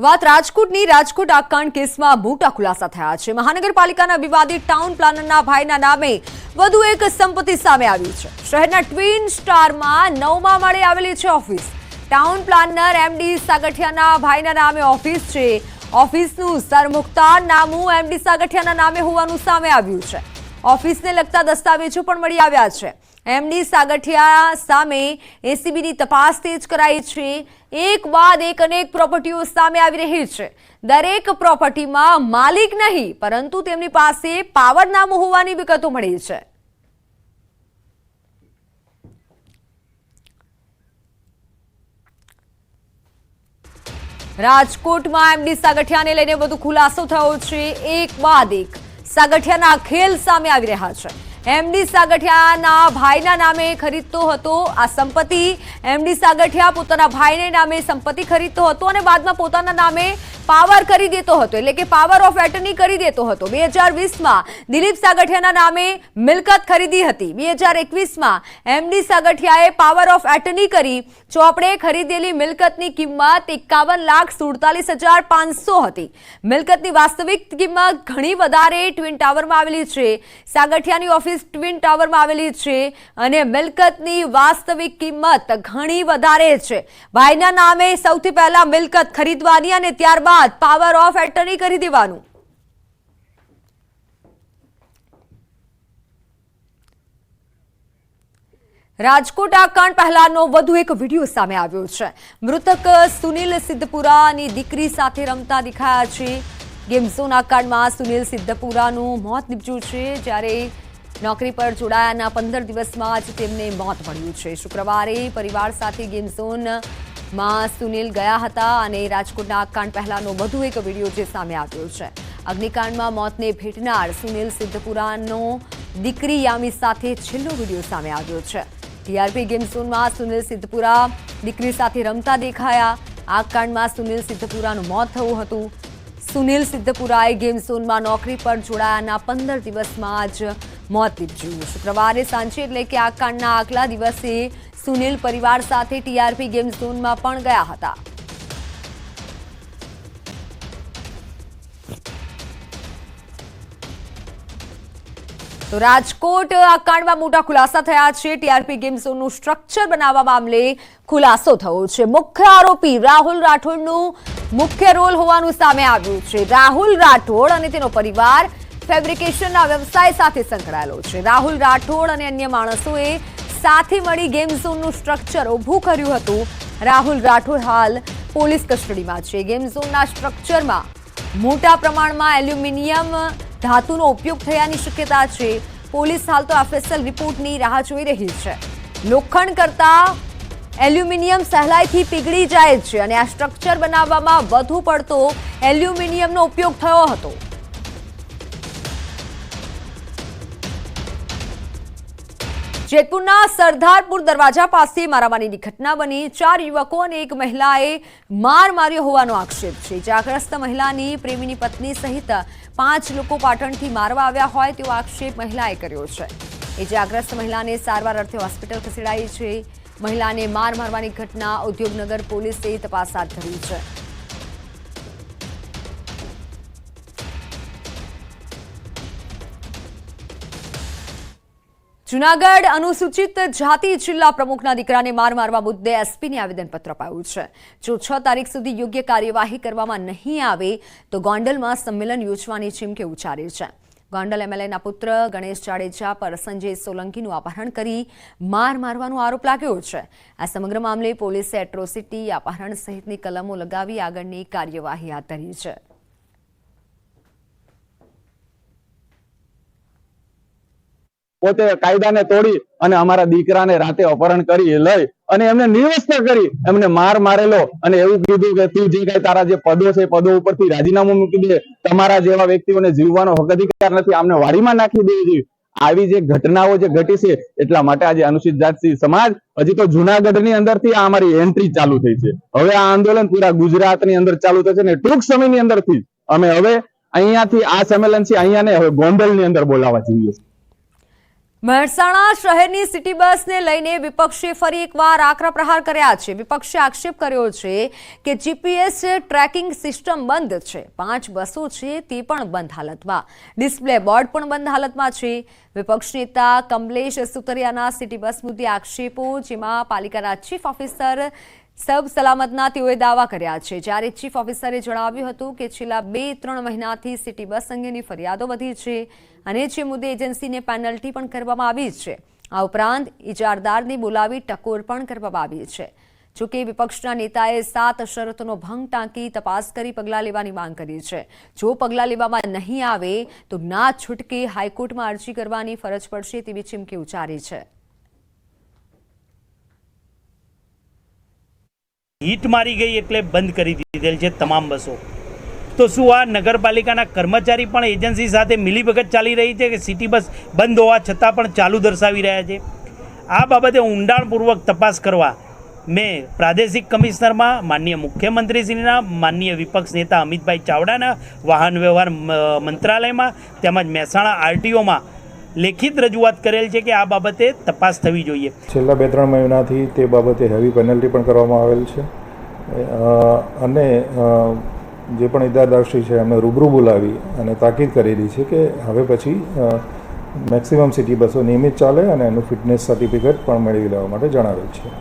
વાત રાજકોટની રાજકોટ આકાંડ કેસમાં મોટા ખુલાસા થયા છે। મહાનગરપાલિકાના વિવાદિત ટાઉન પ્લાનરના ભાઈના નામે વધુ એક સંપત્તિ સામે આવી છે। શહેરના ટ્વિન સ્ટારમાં 9મા માળે આવેલી છે ઓફિસ। ટાઉન પ્લાનર એમડી સાગઠિયાના ભાઈના નામે ઓફિસ છે। ઓફિસનું સરમુખતાર નામું એમડી સાગઠિયાના નામે હોવાનું સામે આવ્યું છે। ઓફિસને લગતા દસ્તાવેજો પણ મળી આવ્યા છે। એમડી સાગઠિયા સામે એસીબીની તપાસ તેજ કરાઈ છે। એક બાદ એક અનેક પ્રોપર્ટીઓ સામે આવી રહી છે। દરેક પ્રોપર્ટીમાં માલિક નહીં પરંતુ તેમની પાસે પાવરનામું હોવાની વિગતો મળી છે। રાજકોટમાં એમડી સાગઠિયાને લઈને વધુ ખુલાસો થયો છે। એક બાદ એક સાગઠિયાના ખેલ સામે આવી રહ્યા છે। એમડી સાગઠિયાના ભાઈના નામે ખરીદતો હતો આ સંપત્તિ। એમડી સાગઠિયા પોતાના ભાઈને નામે સંપત્તિ ખરીદતો હતો અને બાદમાં પોતાના નામે પાવર કરી દેતો હતો, એટલે કે પાવર ઓફ એટર્ની કરી દેતો હતો। 2020માં દિલીપ સાગઠિયાના નામે મિલકત ખરીદી હતી। 2021માં એમડી સાગઠિયાએ પાવર ઓફ એટર્ની કરી ચોપડે ખરીદેલી મિલકતની કિંમત 51,47,500 હતી। મિલકતની વાસ્તવિક કિંમત ઘણી વધારે ટ્વિન ટાવરમાં આવેલી છે। સાગઠિયાની ઓફિસ ટ્વિન ટાવરમાં આવેલી છે અને મિલકતની વાસ્તવિક કિંમત ઘણી વધારે છે। ભાઈના નામે સૌથી પહેલા મિલકત ખરીદવાની અને ત્યારબાદ પાવર ઓફ એટર્ની કરી દેવાનું। રાજકોટ આકાંડ પહેલાનો વધુ એક વિડીયો સામે આવ્યો છે। મૃતક સુનિલ સિદ્ધપુરાની દીકરી સાથે રમતા દેખાયા છે। ગેમ ઝોન આકાંડમાં સુનિલ સિદ્ધપુરાનું મોત નીપજ્યું છે, જ્યારે નોકરી પર જોડાયાના 15 દિવસમાં જ તેમને મોત મળ્યું છે। શુક્રવારે પરિવાર સાથે ગેમ ઝોનમાં સુનિલ ગયા હતા અને રાજકોટના આકાંડ પહેલાનો વધુ એક વિડીયો જે સામે આવ્યો છે। અગ્નિકાંડમાં મોતને ભેટનાર સુનિલ સિદ્ધપુરાનો દીકરી યામી સાથે છેલ્લો વિડીયો સામે આવ્યો છે। ટીઆરપી ગેમ ઝોનમાં સુનિલ સિદ્ધપુરા દીકરી સાથે રમતા દેખાયા। આ કાંડમાં સુનિલ સિદ્ધપુરાનું મોત થયું હતું। સુનિલ સિદ્ધપુરાએ ગેમ ઝોનમાં નોકરી પર જોડાયાના 15 દિવસમાં જ મોત નીપજ્યું। શુક્રવારે સાંજે એટલે કે આ કાંડના આગલા દિવસે સુનિલ પરિવાર સાથે ટીઆરપી ગેમ ઝોનમાં પણ ગયા હતા। તો રાજકોટ આકાંડમાં મોટા ખુલાસા થયા છે। ટીઆરપી ગેમ ઝોનનું સ્ટ્રક્ચર બનાવવા મામલે ખુલાસો થયો છે। મુખ્ય આરોપી રાહુલ રાઠોડનું મુખ્ય રોલ હોવાનું સામે આવ્યું છે। રાહુલ રાઠોડ અને તેનો પરિવાર ફેબ્રિકેશનના વ્યવસાય સાથે સંકળાયેલો છે। રાહુલ રાઠોડ અને અન્ય માણસોએ સાથે મળી ગેમ ઝોનનું સ્ટ્રક્ચર ઊભું કર્યું હતું। રાહુલ રાઠોડ હાલ પોલીસ કસ્ટડીમાં છે। ગેમ ઝોનના સ્ટ્રક્ચરમાં મોટા પ્રમાણમાં એલ્યુમિનિયમ ધાતુનો ઉપયોગ થયાની શક્યતા છે। પોલીસ હાલ તો એફએસએલ રિપોર્ટની રાહ જોઈ રહી છે। લોખંડ કરતા એલ્યુમિનિયમ સહેલાઈથી પીગળી જાય છે અને આ સ્ટ્રક્ચર બનાવવામાં વધુ પડતો એલ્યુમિનિયમનો ઉપયોગ થયો હતો। જેતપુરના સરદારપુર દરવાજા પાસે મારામારીની ઘટના બની। 4 યુવકો અને એક મહિલાએ માર માર્યો હોવાનો આક્ષેપ છે। ઇજાગ્રસ્ત મહિલાની પ્રેમીની પત્ની સહિત 5 લોકો પાટણથી મારવા આવ્યા હોય તેવો આક્ષેપ મહિલાએ કર્યો છે। ઇજાગ્રસ્ત મહિલાને સારવાર અર્થે હોસ્પિટલ ખસેડાઈ છે। મહિલાને માર મારવાની ઘટના ઉદ્યોગનગર પોલીસે તપાસ હાથ ધરી છે। જૂનાગઢ અનુસૂચિત જાતિ જિલ્લા પ્રમુખના દીકરાને માર મારવા મુદ્દે એસપીને આવેદનપત્ર અપાયું છે। જો 6 તારીખ સુધી યોગ્ય કાર્યવાહી કરવામાં નહીં આવે તો ગોંડલમાં સંમેલન યોજવાની ચીમકી ઉચ્ચારી છે। ગોંડલ એમએલએના પુત્ર ગણેશ જાડેજા પર સંજય સોલંકીનું અપહરણ કરી માર મારવાનો આરોપ લાગ્યો છે। આ સમગ્ર મામલે પોલીસે એટ્રોસિટી, અપહરણ સહિતની કલમો લગાવી આગળની કાર્યવાહી હાથ ધરી છે। પોતે કાયદાને તોડી અને અમારા દીકરાને રાતે અપહરણ કરી લઈ અને એમને નિર્વસ્ત્ર કરી એમને માર મારેલો અને એવું કીધું કે તું જે કઈ તારા જે પદો છે પદો ઉપરથી રાજીનામું મૂકી દે, તમારા જેવા વ્યક્તિઓને જીવવાનો હક અધિકાર નથી, આમને વાડીમાં નાખી દેવી જોઈએ। આવી જે ઘટનાઓ જે ઘટી છે એટલા માટે આજે અનુસૂચિત જાતિ સમાજ હજી તો જૂનાગઢની અંદરથી આ અમારી એન્ટ્રી ચાલુ થઈ છે। હવે આ આંદોલન પૂરા ગુજરાતની અંદર ચાલુ થશે ને ટૂંક સમયની અંદરથી અમે હવે અહીંયાથી આ સંમેલન છે અહીંયાને હવે ગોંડલની અંદર બોલાવવા જોઈએ। મહેસાણા શહેરની સિટી બસને લઈને વિપક્ષે ફરી એકવાર આકરા પ્રહાર કર્યા છે. વિપક્ષે આક્ષેપ કર્યો છે કે જીપીએસ ટ્રેકિંગ સિસ્ટમ બંધ છે, 5 બસો છે તે પણ બંધ હાલતમાં, ડિસ્પ્લે બોર્ડ પણ બંધ હાલતમાં છે. વિપક્ષ નેતા કમલેશ સુતરિયાના સિટી બસ મુદ્દે આક્ષેપો, જેમાં પાલિકાના ચીફ ઓફિસર સબ સલામતના તેઓએ દાવા કર્યા છે, જ્યારે ચીફ ઓફિસરે જણાવ્યું હતું કે છેલ્લા 2-3 મહિનાથી સિટી બસ અંગેની ફરિયાદો વધી છે અને જે મુદ્દે એજન્સીને પેનલ્ટી પણ કરવામાં આવી છે. આ ઉપરાંત ઇજારદારને બોલાવી ટકોર પણ કરવામાં આવી છે. જોકે વિપક્ષના નેતાએ 7 શરતોનો ભંગ ટાંકી તપાસ કરી પગલાં લેવાની માંગ કરી છે. જો પગલાં લેવામાં નહીં આવે તો ના છૂટકે હાઈકોર્ટમાં અરજી કરવાની ફરજ પડશે તેવી ચીમકી ઉચ્ચારી છે. હીટ મારી ગઈ એટલે બંધ કરી દીધેલ છે તમામ બસો. તો શું આ નગરપાલિકાના કર્મચારી પણ એજન્સી સાથે મિલીભગત ચાલી રહી છે કે સિટી બસ બંધ હોવા છતાં પણ ચાલુ દર્શાવી રહ્યા છે? આ બાબતે ઊંડાણપૂર્વક તપાસ કરવા મેં પ્રાદેશિક કમિશનરમાં, માનનીય મુખ્યમંત્રીશ્રીના, માનનીય વિપક્ષ નેતા અમિતભાઈ ચાવડાના, વાહન વ્યવહાર મંત્રાલયમાં તેમજ મહેસાણા આરટીઓમાં લેખિત રજૂઆત કરેલ છે કે આ બાબતે તપાસ થવી જોઈએ. છેલ્લા 2-3 મહિનાથી તે બાબતે હેવી પેનલ્ટી પણ કરવામાં આવેલ છે અને જે પણ ઇજારદારશ્રી છે એમને રૂબરૂ બોલાવી અને તાકીદ કરેલી છે કે હવે પછી મેક્સિમમ સિટી બસો નિયમિત ચાલે અને એનું ફિટનેસ સર્ટિફિકેટ પણ મેળવી લેવા માટે જણાવેલ છે.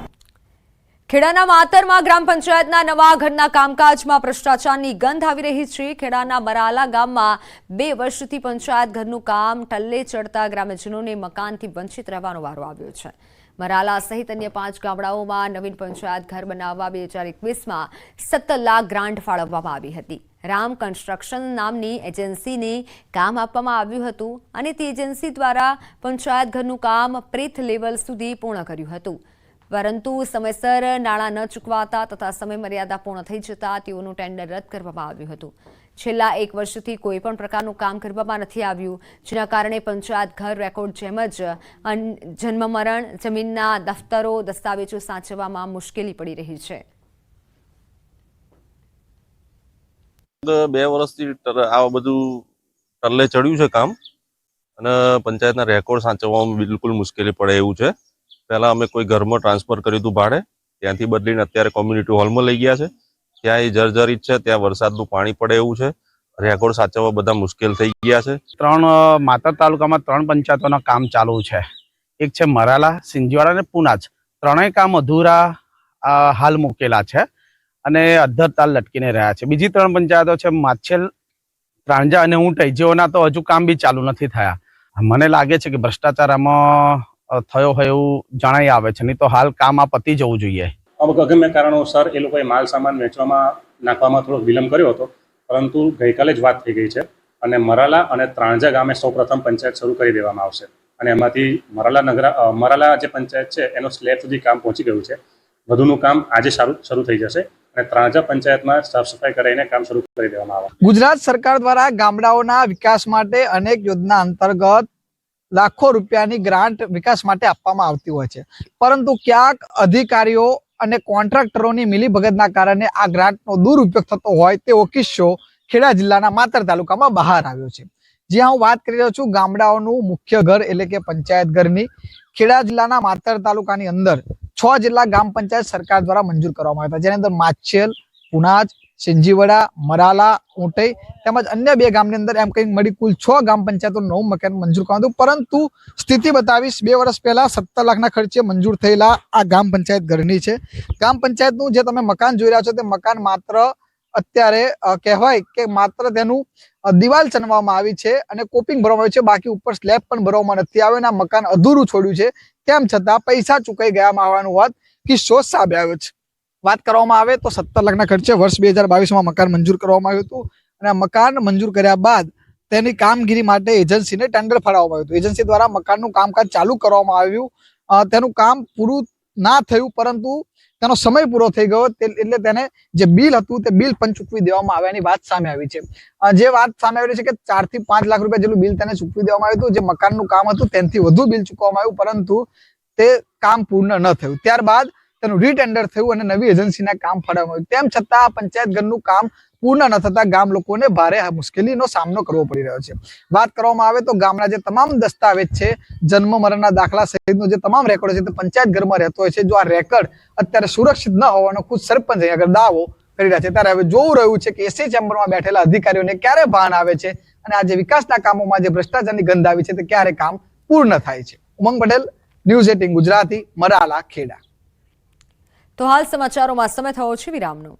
ખેડાના માતરમાં ગ્રામ પંચાયતના નવા ઘરના કામકાજમાં ભ્રષ્ટાચારની ગંધ આવી રહી છે. ખેડાના મરાલા ગામમાં 2 વર્ષથી પંચાયત ઘરનું કામ ટલ્લે ચડતા ગ્રામજનોને મકાનથી વંચિત રહેવાનો વારો આવ્યો છે. મરાલા સહિત અન્ય 5 ગામડાઓમાં નવીન પંચાયત ઘર બનાવવા 2021માં 7 લાખ ગ્રાન્ટ ફાળવવામાં આવી હતી. રામ કન્સ્ટ્રક્શન નામની એજન્સીને કામ આપવામાં આવ્યું હતું અને તે એજન્સી દ્વારા પંચાયત ઘરનું કામ પ્રીથ લેવલ સુધી પૂર્ણ કર્યું હતું. પરંતુ સમયસર નાણાં ન ચૂકવાતા તથા સમય મર્યાદા પૂર્ણ થઈ જતા તેઓનું ટેન્ડર રદ કરવામાં આવ્યું હતું. છેલ્લા 1 વર્ષથી કોઈ પણ પ્રકારનું કામ કરવામાં નથી આવ્યું, જેના કારણે પંચાયત ઘર રેકોર્ડ જેમ જ જન્મ મરણ, જમીનના દફતરો, દસ્તાવેજો સાચવવામાં મુશ્કેલી પડી રહી છે. 2 વર્ષથી આ બધું ટલ્લે ચડ્યું છે કામ અને પંચાયતના રેકોર્ડ સાચવવામાં બિલકુલ મુશ્કેલી પડે એવું છે. પહેલા અમે કોઈ ઘરમાં ટ્રાન્સફર કર્યું હતું ભાડે, ત્યાંથી બદલીને અત્યારે કોમ્યુનિટી હોલમાં લઈ ગયા છે. ત્યાં એ જર્જરિત છે, ત્યાં વરસાદનું પાણી પડે એવું છે, રેકોર્ડ સાચવવા બધા મુશ્કેલ થઈ ગયા છે. 3 માતર તાલુકામાં 3 પંચાયતોના કામ ચાલુ છે. એક છે મરાલા, સિંજીવાડા અને પુનાજ. 3 કામ અધૂરા હાલ મૂકેલા છે અને અધ્ધર તાલ લટકીને રહ્યા છે. બીજી 3 પંચાયતો છે માછેલ, ત્રાંજા અને ઊંટઈ, જેઓના તો હજુ કામ બી ચાલુ નથી થયા. મને લાગે છે કે ભ્રષ્ટાચાર આમાં થયો હોય એવું જણાઈ આવે છે, નહીં તો હાલ કામ આ પતી જવું જોઈએ. અગમ્ય કારણોસર એ લોકોએ માલ સામાન વેચવામાં નાખવામાં થોડો વિલંબ કર્યો હતો, પરંતુ ગઈકાલે જ વાત થઈ ગઈ છે અને મરાલા અને ત્રાંજા ગામે સૌપ્રથમ પંચાયત શરૂ કરી દેવામાં આવશે અને એમાંથી મરાલા જે પંચાયત છે એનો સ્લેબ સુધી કામ પહોંચી ગયું છે. વધુનું કામ આજે શરૂ થઈ જશે અને ત્રાંજા પંચાયતમાં સાફ સફાઈ કરીને કામ શરૂ કરી દેવામાં આવે. ગુજરાત સરકાર દ્વારા ગામડાઓના વિકાસ માટે અનેક યોજના અંતર્ગત લાખો રૂપિયાની ગ્રાન્ટ વિકાસ માટે આપવામાં આવતી હોય છે, પરંતુ ક્યાંક અધિકારીઓ અને કોન્ટ્રાક્ટરોની મિલીભગતના કારણે આ ગ્રાન્ટનો દુરુપયોગ થતો હોય તેવો કિસ્સો ખેડા જિલ્લાના માતર તાલુકામાં બહાર આવ્યો છે. જ્યાં હું વાત કરી રહ્યો છું ગામડાઓનું મુખ્ય ઘર એટલે કે પંચાયત ઘરની. ખેડા જિલ્લાના માતર તાલુકાની અંદર 6 જેટલા ગ્રામ પંચાયત સરકાર દ્વારા મંજૂર કરવામાં આવ્યા હતા, જેની અંદર માછેલ, પુનાજ, સિંજીવડા, મરાલા, ઊંટઈ તેમજ અન્ય 2 ગામની અંદર એમ કંઈક મળી કુલ 6 ગ્રામ પંચાયતો નવું મકાન મંજૂર કરવામાં હતું. પરંતુ સ્થિતિ બતાવીશ 2 વર્ષ પહેલા 17 લાખના ખર્ચે મંજૂર થયેલા આ ગ્રામ પંચાયત ઘરની છે. ગ્રામ પંચાયતનું જે તમે મકાન જોઈ રહ્યા છો તે મકાન માત્ર અત્યારે કહેવાય કે માત્ર તેનું દિવાલ ચણવામાં આવી છે અને કોપિંગ ભરવામાં આવ્યું છે, બાકી ઉપર સ્લેબ પણ ભરવામાં નથી આવ્યો. આ મકાન અધૂરું છોડ્યું છે, તેમ છતાં પૈસા ચૂકાઈ ગયા હોવાનું વાત કિસ્સો સામે આવ્યો છે. વાત કરવામાં આવે તો 17 લાખના ખર્ચે વર્ષ 2022માં મકાન મંજૂર કરવામાં આવ્યું હતું અને મકાન મંજૂર કર્યા બાદ તેની કામગીરી માટે એજન્સીને ટેન્ડર ફાળવવામાં આવ્યું હતું. એજન્સી દ્વારા મકાનનું કામકાજ ચાલુ કરવામાં આવ્યું, તેનું કામ પૂરું ના થયું, પરંતુ તેનો સમય પૂરો થઈ ગયો એટલે તેને જે બિલ હતું તે બિલ પણ ચૂકવી દેવામાં આવ્યાની વાત સામે આવી છે. જે વાત સામે આવી છે કે 4 થી 5 લાખ રૂપિયા જેટલું બિલ તેને ચૂકવી દેવામાં આવ્યું હતું. જે મકાનનું કામ હતું તેનાથી વધુ બિલ ચૂકવવામાં આવ્યું, પરંતુ તે કામ પૂર્ણ ન થયું. ત્યારબાદ તેનું રીટેન્ડર થયું અને નવી એજન્સીના કામ ફાળવવામાં આવ્યું. તેમ છતાં પંચાયત ઘરનું કામ પૂર્ણ ન થતા ગામ લોકોને ભારે મુશ્કેલીનો સામનો કરવો પડી રહ્યો છે. વાત કરવામાં આવે તો ગામના જે તમામ દસ્તાવેજ છે, જન્મ મરણના દાખલા સહિતનો જે તમામ રેકોર્ડ છે તે પંચાયત ઘરમાં રહેતો હોય છે. જો આ રેકોર્ડ અત્યારે સુરક્ષિત ન હોવાનો ખુદ સરપંચ અહીં આગળ દાવો કરી રહ્યા છે. ત્યારે હવે જોવું રહ્યું છે કે એસી ચેમ્બરમાં બેઠેલા અધિકારીઓને ક્યારે ભાન આવે છે અને આ જે વિકાસના કામોમાં જે ભ્રષ્ટાચારની ગંધ આવી છે તે ક્યારે કામ પૂર્ણ થાય છે. ઉમંગ પટેલ, ન્યૂઝ 18 ગુજરાતી, મરાલા, ખેડા. તો હાલ સમાચારોમાં સમય થયો છે વિરામનો.